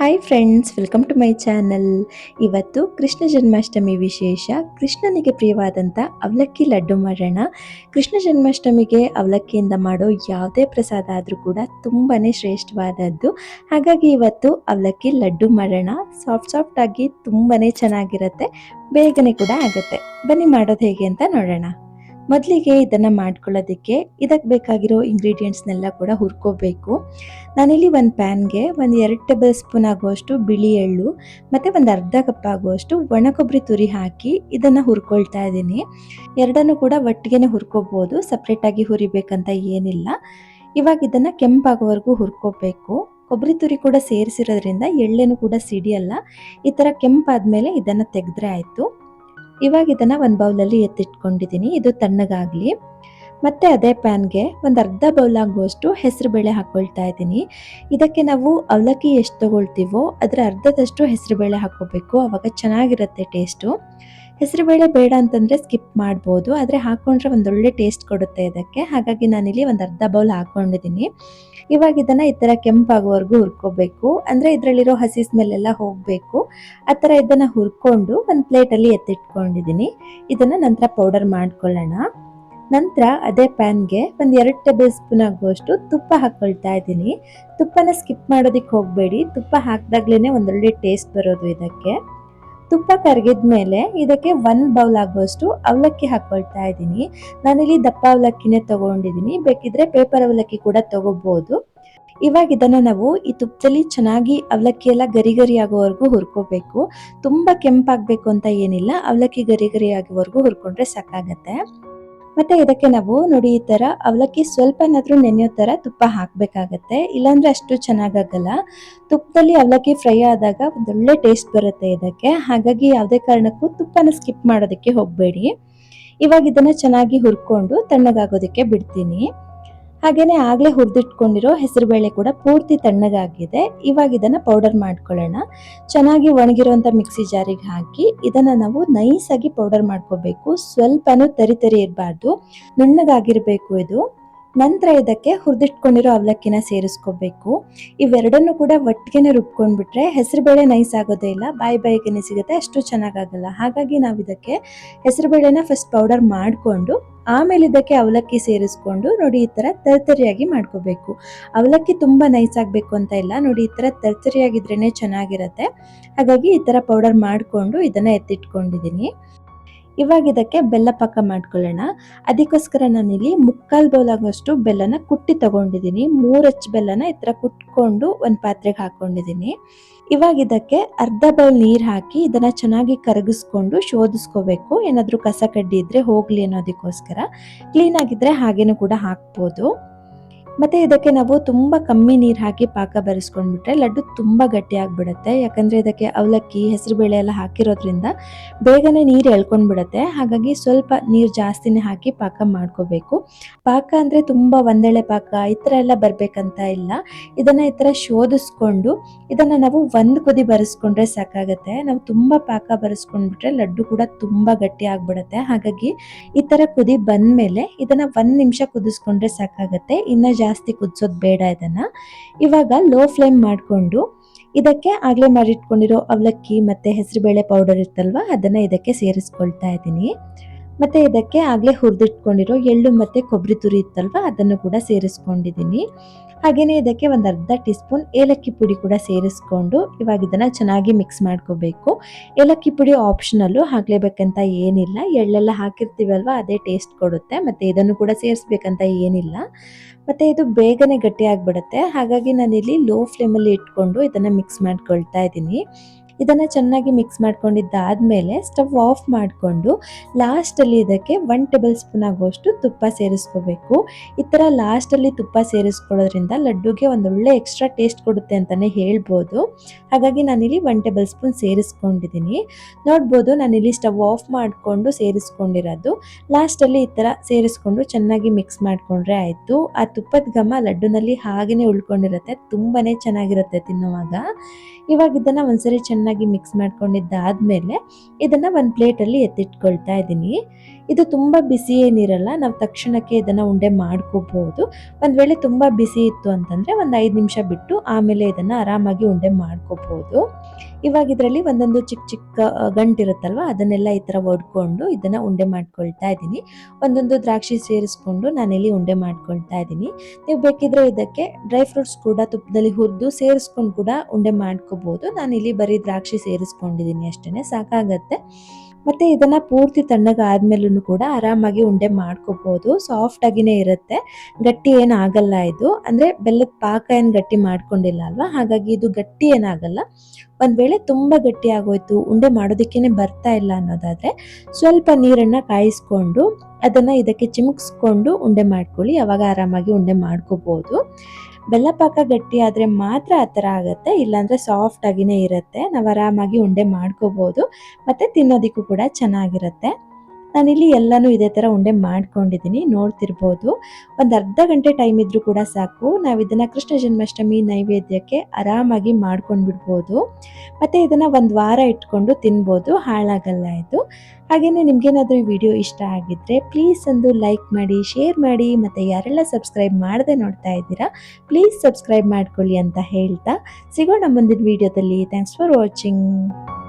Hi friends, welcome to my channel. ಇವತ್ತು ಕೃಷ್ಣ ಜನ್ಮಾಷ್ಟಮಿ ವಿಶೇಷ. ಕೃಷ್ಣನಿಗೆ ಪ್ರಿಯವಾದಂಥ ಅವಲಕ್ಕಿ ಲಡ್ಡು ಮಾಡೋಣ. ಕೃಷ್ಣ ಜನ್ಮಾಷ್ಟಮಿಗೆ ಅವಲಕ್ಕಿಯಿಂದ ಮಾಡೋ ಯಾವುದೇ ಪ್ರಸಾದ ಆದರೂ ಕೂಡ ತುಂಬಾ ಶ್ರೇಷ್ಠವಾದದ್ದು. ಹಾಗಾಗಿ ಇವತ್ತು ಅವಲಕ್ಕಿ ಲಡ್ಡು ಮಾಡೋಣ. ಸಾಫ್ಟ್ ಆಗಿ ತುಂಬಾ ಚೆನ್ನಾಗಿರುತ್ತೆ, ಬೇಗನೆ ಕೂಡ ಆಗುತ್ತೆ. ಬನ್ನಿ ಮಾಡೋದು ಹೇಗೆ ಅಂತ ನೋಡೋಣ. ಮೊದಲಿಗೆ ಇದನ್ನು ಮಾಡ್ಕೊಳ್ಳೋದಕ್ಕೆ ಇದಕ್ಕೆ ಬೇಕಾಗಿರೋ ಇಂಗ್ರೀಡಿಯೆಂಟ್ಸ್ನೆಲ್ಲ ಕೂಡ ಹುರ್ಕೋಬೇಕು. ನಾನಿಲ್ಲಿ ಒಂದು ಪ್ಯಾನ್ಗೆ ಒಂದು 2 ಟೇಬಲ್ ಸ್ಪೂನ್ ಆಗುವಷ್ಟು ಬಿಳಿ ಎಳ್ಳು ಮತ್ತು ಒಂದು ಅರ್ಧ ಕಪ್ ಆಗುವಷ್ಟು ಒಣ ಕೊಬ್ಬರಿ ತುರಿ ಹಾಕಿ ಇದನ್ನು ಹುರ್ಕೊಳ್ತಾ ಇದ್ದೀನಿ. ಎರಡನ್ನೂ ಕೂಡ ಒಟ್ಟಿಗೆ ಹುರ್ಕೋಬೋದು, ಸಪ್ರೇಟಾಗಿ ಹುರಿಬೇಕಂತ ಏನಿಲ್ಲ. ಇವಾಗ ಇದನ್ನು ಕೆಂಪಾಗೋವರೆಗೂ ಹುರ್ಕೋಬೇಕು. ಕೊಬ್ಬರಿ ತುರಿ ಕೂಡ ಸೇರಿಸಿರೋದ್ರಿಂದ ಎಳ್ಳೇನು ಕೂಡ ಸಿಡಿಯಲ್ಲ. ಈ ಥರ ಕೆಂಪಾದ್ಮೇಲೆ ಇದನ್ನು ತೆಗೆದ್ರೆ ಆಯಿತು. ಇವಾಗ ಇದನ್ನು ಒಂದು ಬೌಲಲ್ಲಿ ಎತ್ತಿಟ್ಕೊಂಡಿದ್ದೀನಿ, ಇದು ತಣ್ಣಗಾಗಲಿ. ಮತ್ತು ಅದೇ ಪ್ಯಾನ್ಗೆ ಒಂದು ಅರ್ಧ ಬೌಲ್ ಆಗುವಷ್ಟು ಹೆಸರುಬೇಳೆ ಹಾಕ್ಕೊಳ್ತಾ ಇದ್ದೀನಿ. ಇದಕ್ಕೆ ನಾವು ಅವಲಕ್ಕಿ ಎಷ್ಟು ತೊಗೊಳ್ತೀವೋ ಅದರ ಅರ್ಧದಷ್ಟು ಹೆಸರುಬೇಳೆ ಹಾಕ್ಕೋಬೇಕು, ಆವಾಗ ಚೆನ್ನಾಗಿರುತ್ತೆ ಟೇಸ್ಟು. ಹೆಸರುಬೇಳೆ ಬೇಡ ಅಂತಂದರೆ ಸ್ಕಿಪ್ ಮಾಡ್ಬೋದು, ಆದರೆ ಹಾಕ್ಕೊಂಡ್ರೆ ಒಂದೊಳ್ಳೆ ಟೇಸ್ಟ್ ಕೊಡುತ್ತೆ ಇದಕ್ಕೆ. ಹಾಗಾಗಿ ನಾನಿಲ್ಲಿ ಒಂದು ಅರ್ಧ ಬೌಲ್ ಹಾಕ್ಕೊಂಡಿದ್ದೀನಿ. ಇವಾಗ ಇದನ್ನು ಈ ಥರ ಕೆಂಪಾಗುವವರೆಗೂ ಹುರ್ಕೋಬೇಕು, ಅಂದರೆ ಇದರಲ್ಲಿರೋ ಹಸಿ ಸ್ಮೆಲ್ಲೆಲ್ಲ ಹೋಗಬೇಕು. ಆ ಥರ ಇದನ್ನು ಹುರ್ಕೊಂಡು ಒಂದು ಪ್ಲೇಟಲ್ಲಿ ಎತ್ತಿಟ್ಕೊಂಡಿದ್ದೀನಿ. ಇದನ್ನು ನಂತರ ಪೌಡರ್ ಮಾಡ್ಕೊಳ್ಳೋಣ. ನಂತರ ಅದೇ ಪ್ಯಾನ್ಗೆ ಒಂದು 2 ಟೇಬಲ್ ಸ್ಪೂನ್ ಆಗುವಷ್ಟು ತುಪ್ಪ ಹಾಕ್ಕೊಳ್ತಾ ಇದ್ದೀನಿ. ತುಪ್ಪನ ಸ್ಕಿಪ್ ಮಾಡೋದಕ್ಕೆ ಹೋಗಬೇಡಿ, ತುಪ್ಪ ಹಾಕಿದಾಗ್ಲೇ ಒಂದೊಳ್ಳೆ ಟೇಸ್ಟ್ ಬರೋದು ಇದಕ್ಕೆ. ತುಪ್ಪ ಕರಗಿದ ಮೇಲೆ ಇದಕ್ಕೆ 1 ಬೌಲ್ ಆಗುವಷ್ಟು ಅವಲಕ್ಕಿ ಹಾಕ್ಕೊಳ್ತಾ ಇದ್ದೀನಿ. ನಾನಿಲ್ಲಿ ದಪ್ಪ ಅವಲಕ್ಕಿನೇ ತೊಗೊಂಡಿದ್ದೀನಿ, ಬೇಕಿದ್ರೆ ಪೇಪರ್ ಅವಲಕ್ಕಿ ಕೂಡ ತೊಗೋಬೋದು. ಇವಾಗ ಇದನ್ನು ನಾವು ಈ ತುಪ್ಪದಲ್ಲಿ ಚೆನ್ನಾಗಿ ಅವಲಕ್ಕಿ ಎಲ್ಲ ಗರಿ ಗರಿ ಆಗೋವರೆಗೂ ಹುರ್ಕೋಬೇಕು. ತುಂಬ ಕೆಂಪಾಗಬೇಕು ಅಂತ ಏನಿಲ್ಲ, ಅವಲಕ್ಕಿ ಗರಿ ಗರಿ ಆಗೋವರೆಗೂ ಹುರ್ಕೊಂಡ್ರೆ ಸಾಕಾಗತ್ತೆ. ಮತ್ತು ಇದಕ್ಕೆ ನಾವು ನೋಡಿ ಈ ಥರ ಅವಲಕ್ಕಿ ಸ್ವಲ್ಪನಾದರೂ ನೆನೆಯೋ ಥರ ತುಪ್ಪ ಹಾಕಬೇಕಾಗತ್ತೆ, ಇಲ್ಲಾಂದರೆ ಅಷ್ಟು ಚೆನ್ನಾಗಾಗಲ್ಲ. ತುಪ್ಪದಲ್ಲಿ ಅವಲಕ್ಕಿ ಫ್ರೈ ಆದಾಗ ಒಂದೊಳ್ಳೆ ಟೇಸ್ಟ್ ಬರುತ್ತೆ ಇದಕ್ಕೆ. ಹಾಗಾಗಿ ಯಾವುದೇ ಕಾರಣಕ್ಕೂ ತುಪ್ಪನ ಸ್ಕಿಪ್ ಮಾಡೋದಕ್ಕೆ ಹೋಗಬೇಡಿ. ಇವಾಗ ಇದನ್ನು ಚೆನ್ನಾಗಿ ಹುರ್ಕೊಂಡು ತಣ್ಣಗಾಗೋದಕ್ಕೆ ಬಿಡ್ತೀನಿ. ಹಾಗೆಯೇ ಆಗಲೇ ಹುರಿದಿಟ್ಕೊಂಡಿರೋ ಹೆಸರುಬೇಳೆ ಕೂಡ ಪೂರ್ತಿ ತಣ್ಣಗಾಗಿದೆ. ಇವಾಗ ಇದನ್ನು ಪೌಡರ್ ಮಾಡ್ಕೊಳ್ಳೋಣ. ಚೆನ್ನಾಗಿ ಒಣಗಿರೋಂಥ ಮಿಕ್ಸಿ ಜಾರಿಗೆ ಹಾಕಿ ಇದನ್ನು ನಾವು ನೈಸಾಗಿ ಪೌಡರ್ ಮಾಡ್ಕೋಬೇಕು. ಸ್ವಲ್ಪನೂ ತರಿ ಇರಬಾರ್ದು, ನುಣ್ಣಗಾಗಿರಬೇಕು ಇದು. ನಂತರ ಇದಕ್ಕೆ ಹುರಿದಿಟ್ಕೊಂಡಿರೋ ಅವಲಕ್ಕಿನ ಸೇರಿಸ್ಕೋಬೇಕು. ಇವೆರಡನ್ನು ಕೂಡ ಒಟ್ಟಿಗೆ ರುಬ್ಕೊಂಡ್ಬಿಟ್ರೆ ಹೆಸರುಬೇಳೆ ನೈಸ್ ಆಗೋದೇ ಇಲ್ಲ, ಬಾಯಿಗೆ ಸಿಗುತ್ತೆ, ಅಷ್ಟು ಚೆನ್ನಾಗಾಗಲ್ಲ. ಹಾಗಾಗಿ ನಾವು ಇದಕ್ಕೆ ಹೆಸರುಬೇಳೆನ ಫಸ್ಟ್ ಪೌಡರ್ ಮಾಡಿಕೊಂಡು ಆಮೇಲೆ ಇದಕ್ಕೆ ಅವಲಕ್ಕಿ ಸೇರಿಸ್ಕೊಂಡು ನೋಡಿ ಈ ಥರ ತರಿಯಾಗಿ ಮಾಡ್ಕೋಬೇಕು. ಅವಲಕ್ಕಿ ತುಂಬ ನೈಸ್ ಆಗಬೇಕು ಅಂತ ಇಲ್ಲ, ನೋಡಿ ಈ ಥರ ತರಿಯಾಗಿದ್ರೇ ಚೆನ್ನಾಗಿರುತ್ತೆ. ಹಾಗಾಗಿ ಈ ಥರ ಪೌಡರ್ ಮಾಡಿಕೊಂಡು ಇದನ್ನು ಎತ್ತಿಟ್ಕೊಂಡಿದ್ದೀನಿ. ಇವಾಗ ಇದಕ್ಕೆ ಬೆಲ್ಲ ಪಾಕ ಮಾಡ್ಕೊಳ್ಳೋಣ. ಅದಕ್ಕೋಸ್ಕರ ನಾನಿಲ್ಲಿ 3/4 ಬೌಲ್ ಆಗೋಷ್ಟು ಬೆಲ್ಲನ ಕುಟ್ಟಿ ತಗೊಂಡಿದ್ದೀನಿ. 3 ಅಚ್ಚು ಬೆಲ್ಲನ ಈ ಥರ ಕುಟ್ಕೊಂಡು ಒಂದು ಪಾತ್ರೆಗೆ ಹಾಕ್ಕೊಂಡಿದ್ದೀನಿ. ಇವಾಗ ಇದಕ್ಕೆ ಅರ್ಧ ಬೌಲ್ ನೀರು ಹಾಕಿ ಇದನ್ನು ಚೆನ್ನಾಗಿ ಕರಗಿಸ್ಕೊಂಡು ಶೋಧಿಸ್ಕೋಬೇಕು. ಏನಾದರೂ ಕಸ ಕಡ್ಡಿ ಇದ್ದರೆ ಹೋಗಲಿ ಅನ್ನೋದಕ್ಕೋಸ್ಕರ. ಕ್ಲೀನಾಗಿದ್ದರೆ ಹಾಗೇನೂ ಕೂಡ ಹಾಕ್ಬೋದು. ಮತ್ತು ಇದಕ್ಕೆ ನಾವು ತುಂಬ ಕಮ್ಮಿ ನೀರು ಹಾಕಿ ಪಾಕ ಬರೆಸ್ಕೊಂಡ್ಬಿಟ್ರೆ ಲಡ್ಡು ತುಂಬ ಗಟ್ಟಿಯಾಗಿಬಿಡುತ್ತೆ. ಯಾಕಂದರೆ ಇದಕ್ಕೆ ಅವಲಕ್ಕಿ ಹೆಸರುಬೇಳೆ ಎಲ್ಲ ಹಾಕಿರೋದ್ರಿಂದ ಬೇಗನೆ ನೀರು ಎಳ್ಕೊಂಡ್ಬಿಡುತ್ತೆ. ಹಾಗಾಗಿ ಸ್ವಲ್ಪ ನೀರು ಜಾಸ್ತಿನೇ ಹಾಕಿ ಪಾಕ ಮಾಡ್ಕೋಬೇಕು. ಪಾಕ ಅಂದರೆ ತುಂಬ ಒಂದೆಳೆ ಪಾಕ ಈ ಥರ ಎಲ್ಲ ಬರಬೇಕಂತ ಇಲ್ಲ. ಇದನ್ನು ಈ ಥರ ಶೋಧಿಸ್ಕೊಂಡು ಇದನ್ನು ನಾವು 1 ಕುದಿ ಬರೆಸ್ಕೊಂಡ್ರೆ ಸಾಕಾಗುತ್ತೆ. ನಾವು ತುಂಬ ಪಾಕ ಬರೆಸ್ಕೊಂಡ್ಬಿಟ್ರೆ ಲಡ್ಡು ಕೂಡ ತುಂಬ ಗಟ್ಟಿ ಆಗಿಬಿಡುತ್ತೆ. ಹಾಗಾಗಿ ಈ ಥರ ಕುದಿ ಬಂದಮೇಲೆ ಇದನ್ನು 1 ನಿಮಿಷ ಕುದಿಸ್ಕೊಂಡ್ರೆ ಸಾಕಾಗುತ್ತೆ, ಇನ್ನು ಜಾಸ್ತಿ ಕುದಿಸೋದು ಬೇಡ. ಇದನ್ನು ಇವಾಗ ಲೋ ಫ್ಲೇಮ್ ಮಾಡಿಕೊಂಡು ಇದಕ್ಕೆ ಆಗಲೇ ಮಾಡಿಟ್ಕೊಂಡಿರೋ ಅವಲಕ್ಕಿ ಮತ್ತು ಹೆಸರುಬೇಳೆ ಪೌಡರ್ ಇರ್ತಲ್ವ ಅದನ್ನು ಇದಕ್ಕೆ ಸೇರಿಸ್ಕೊಳ್ತಾ ಇದ್ದೀನಿ. ಮತ್ತು ಇದಕ್ಕೆ ಆಗಲೇ ಹುರಿದಿಟ್ಕೊಂಡಿರೋ ಎಳ್ಳು ಮತ್ತು ಕೊಬ್ಬರಿ ತುರಿ ಇತ್ತಲ್ವ ಅದನ್ನು ಕೂಡ ಸೇರಿಸ್ಕೊಂಡಿದ್ದೀನಿ. ಹಾಗೆಯೇ ಇದಕ್ಕೆ ಒಂದು ಅರ್ಧ ಟೀ ಸ್ಪೂನ್ ಏಲಕ್ಕಿ ಪುಡಿ ಕೂಡ ಸೇರಿಸ್ಕೊಂಡು ಇವಾಗ ಇದನ್ನು ಚೆನ್ನಾಗಿ ಮಿಕ್ಸ್ ಮಾಡ್ಕೋಬೇಕು. ಏಲಕ್ಕಿ ಪುಡಿ ಆಪ್ಷನಲ್ಲು, ಹಾಕಲೇಬೇಕಂತ ಏನಿಲ್ಲ. ಎಳ್ಳೆಲ್ಲ ಹಾಕಿರ್ತೀವಲ್ವ ಅದೇ ಟೇಸ್ಟ್ ಕೊಡುತ್ತೆ. ಮತ್ತು ಇದನ್ನು ಕೂಡ ಸೇರಿಸ್ಬೇಕಂತ ಏನಿಲ್ಲ. ಮತ್ತು ಇದು ಬೇಗನೆ ಗಟ್ಟಿಯಾಗಿಬಿಡುತ್ತೆ. ಹಾಗಾಗಿ ನಾನಿಲ್ಲಿ ಲೋ ಫ್ಲೇಮಲ್ಲಿ ಇಟ್ಕೊಂಡು ಇದನ್ನು ಮಿಕ್ಸ್ ಮಾಡ್ಕೊಳ್ತಾ ಇದ್ದೀನಿ. ಇದನ್ನು ಚೆನ್ನಾಗಿ ಮಿಕ್ಸ್ ಮಾಡ್ಕೊಂಡಿದ್ದಾದಮೇಲೆ ಸ್ಟವ್ ಆಫ್ ಮಾಡಿಕೊಂಡು ಲಾಸ್ಟಲ್ಲಿ ಇದಕ್ಕೆ 1 ಟೇಬಲ್ ಸ್ಪೂನ್ ಆಗುವಷ್ಟು ತುಪ್ಪ ಸೇರಿಸ್ಕೋಬೇಕು. ಈ ಥರ ಲಾಸ್ಟಲ್ಲಿ ತುಪ್ಪ ಸೇರಿಸ್ಕೊಳ್ಳೋದ್ರಿಂದ ಲಡ್ಡುಗೆ ಒಂದೊಳ್ಳೆ ಎಕ್ಸ್ಟ್ರಾ ಟೇಸ್ಟ್ ಕೊಡುತ್ತೆ ಅಂತಲೇ ಹೇಳ್ಬೋದು. ಹಾಗಾಗಿ ನಾನಿಲ್ಲಿ 1 ಟೇಬಲ್ ಸ್ಪೂನ್ ಸೇರಿಸ್ಕೊಂಡಿದ್ದೀನಿ. ನೋಡ್ಬೋದು ನಾನಿಲ್ಲಿ ಸ್ಟವ್ ಆಫ್ ಮಾಡಿಕೊಂಡು ಸೇರಿಸ್ಕೊಂಡಿರೋದು. ಲಾಸ್ಟಲ್ಲಿ ಈ ಥರ ಸೇರಿಸ್ಕೊಂಡು ಚೆನ್ನಾಗಿ ಮಿಕ್ಸ್ ಮಾಡಿಕೊಂಡ್ರೆ ಆಯಿತು. ಆ ತುಪ್ಪದ ಘಮ ಲಡ್ಡುನಲ್ಲಿ ಹಾಗೆಯೇ ಉಳ್ಕೊಂಡಿರುತ್ತೆ, ತುಂಬಾ ಚೆನ್ನಾಗಿರುತ್ತೆ ತಿನ್ನುವಾಗ. ಇವಾಗ ಇದನ್ನು ಒಂದ್ಸರಿ ಚೆನ್ನಾಗಿ ಮಿಕ್ಸ್ ಮಾಡ್ಕೊಂಡಿದ್ದಾದ್ಮೇಲೆ ಇದನ್ನು ಒಂದು ಪ್ಲೇಟಲ್ಲಿ ಎತ್ತಿಟ್ಕೊಳ್ತಾ ಇದ್ದೀನಿ. ಇದು ತುಂಬ ಬಿಸಿ ಏನಿರಲ್ಲ, ನಾವು ತಕ್ಷಣಕ್ಕೆ ಇದನ್ನು ಉಂಡೆ ಮಾಡ್ಕೋಬಹುದು. ಒಂದು ವೇಳೆ ತುಂಬ ಬಿಸಿ ಇತ್ತು ಅಂತಂದರೆ ಒಂದು 5 ನಿಮಿಷ ಬಿಟ್ಟು ಆಮೇಲೆ ಇದನ್ನು ಆರಾಮಾಗಿ ಉಂಡೆ ಮಾಡ್ಕೋಬಹುದು. ಇವಾಗ ಇದರಲ್ಲಿ ಒಂದೊಂದು ಚಿಕ್ಕ ಚಿಕ್ಕ ಗಂಟಿರುತ್ತಲ್ವ, ಅದನ್ನೆಲ್ಲ ಈ ಥರ ಒಡ್ಕೊಂಡು ಇದನ್ನು ಉಂಡೆ ಮಾಡ್ಕೊಳ್ತಾ ಇದ್ದೀನಿ. ಒಂದೊಂದು ದ್ರಾಕ್ಷಿ ಸೇರಿಸ್ಕೊಂಡು ನಾನಿಲ್ಲಿ ಉಂಡೆ ಮಾಡ್ಕೊಳ್ತಾ ಇದ್ದೀನಿ. ನೀವು ಬೇಕಿದ್ರೆ ಇದಕ್ಕೆ ಡ್ರೈ ಫ್ರೂಟ್ಸ್ ಕೂಡ ತುಪ್ಪದಲ್ಲಿ ಹುರಿದು ಸೇರಿಸ್ಕೊಂಡು ಕೂಡ ಉಂಡೆ ಮಾಡ್ಕೋಬಹುದು. ನಾನಿಲ್ಲಿ ಬರೀ ದ್ರಾಕ್ಷಿ ಸೇರಿಸ್ಕೊಂಡಿದ್ದೀನಿ ಅಷ್ಟೇ, ಸಾಕಾಗತ್ತೆ. ಮತ್ತು ಇದನ್ನು ಪೂರ್ತಿ ತಣ್ಣಗಾದ್ಮೇಲೂ ಕೂಡ ಆರಾಮಾಗಿ ಉಂಡೆ ಮಾಡ್ಕೋಬೋದು. ಸಾಫ್ಟಾಗಿಯೇ ಇರುತ್ತೆ, ಗಟ್ಟಿ ಏನಾಗಲ್ಲ ಇದು. ಅಂದರೆ ಬೆಲ್ಲದ ಪಾಕ ಏನು ಗಟ್ಟಿ ಮಾಡ್ಕೊಂಡಿಲ್ಲ ಅಲ್ವಾ, ಹಾಗಾಗಿ ಇದು ಗಟ್ಟಿ ಏನಾಗಲ್ಲ. ಒಂದು ವೇಳೆ ತುಂಬ ಗಟ್ಟಿ ಆಗೋಯ್ತು, ಉಂಡೆ ಮಾಡೋದಕ್ಕೇ ಬರ್ತಾ ಇಲ್ಲ ಅನ್ನೋದಾದರೆ ಸ್ವಲ್ಪ ನೀರನ್ನು ಕಾಯಿಸ್ಕೊಂಡು ಅದನ್ನು ಇದಕ್ಕೆ ಚಿಮುಕ್ಸ್ಕೊಂಡು ಉಂಡೆ ಮಾಡ್ಕೊಳ್ಳಿ. ಅವಾಗ ಆರಾಮಾಗಿ ಉಂಡೆ ಮಾಡ್ಕೋಬೋದು. ಬೆಲ್ಲ ಪಾಕ ಗಟ್ಟಿ ಆದರೆ ಮಾತ್ರ ಆ ಥರ ಆಗುತ್ತೆ, ಇಲ್ಲಾಂದರೆ ಸಾಫ್ಟಾಗಿಯೇ ಇರುತ್ತೆ. ನಾವು ಆರಾಮಾಗಿ ಉಂಡೆ ಮಾಡ್ಕೋಬೋದು ಮತ್ತು ತಿನ್ನೋದಕ್ಕೂ ಕೂಡ ಚೆನ್ನಾಗಿರುತ್ತೆ. ನಾನಿಲ್ಲಿ ಎಲ್ಲನೂ ಇದೇ ಥರ ಉಂಡೆ ಮಾಡ್ಕೊಂಡಿದ್ದೀನಿ, ನೋಡ್ತಿರ್ಬೋದು. ಒಂದು ಅರ್ಧ ಗಂಟೆ ಟೈಮ್ ಇದ್ದರೂ ಕೂಡ ಸಾಕು, ನಾವು ಇದನ್ನು ಕೃಷ್ಣ ಜನ್ಮಾಷ್ಟಮಿ ನೈವೇದ್ಯಕ್ಕೆ ಆರಾಮಾಗಿ ಮಾಡ್ಕೊಂಡು ಬಿಡ್ಬೋದು. ಮತ್ತು ಇದನ್ನು ಒಂದು ವಾರ ಇಟ್ಕೊಂಡು ತಿನ್ಬೋದು, ಹಾಳಾಗಲ್ಲ ಇದು. ಹಾಗೆಯೇ ನಿಮಗೇನಾದರೂ ಈ ವಿಡಿಯೋ ಇಷ್ಟ ಆಗಿದ್ದರೆ ಪ್ಲೀಸ್ ಒಂದು ಲೈಕ್ ಮಾಡಿ, ಶೇರ್ ಮಾಡಿ, ಮತ್ತು ಯಾರೆಲ್ಲ ಸಬ್ಸ್ಕ್ರೈಬ್ ಮಾಡದೆ ನೋಡ್ತಾ ಇದ್ದೀರಾ ಪ್ಲೀಸ್ ಸಬ್ಸ್ಕ್ರೈಬ್ ಮಾಡ್ಕೊಳ್ಳಿ ಅಂತ ಹೇಳ್ತಾ ಸಿಗೋಣ ಮುಂದಿನ ವಿಡಿಯೋದಲ್ಲಿ. Thanks for watching.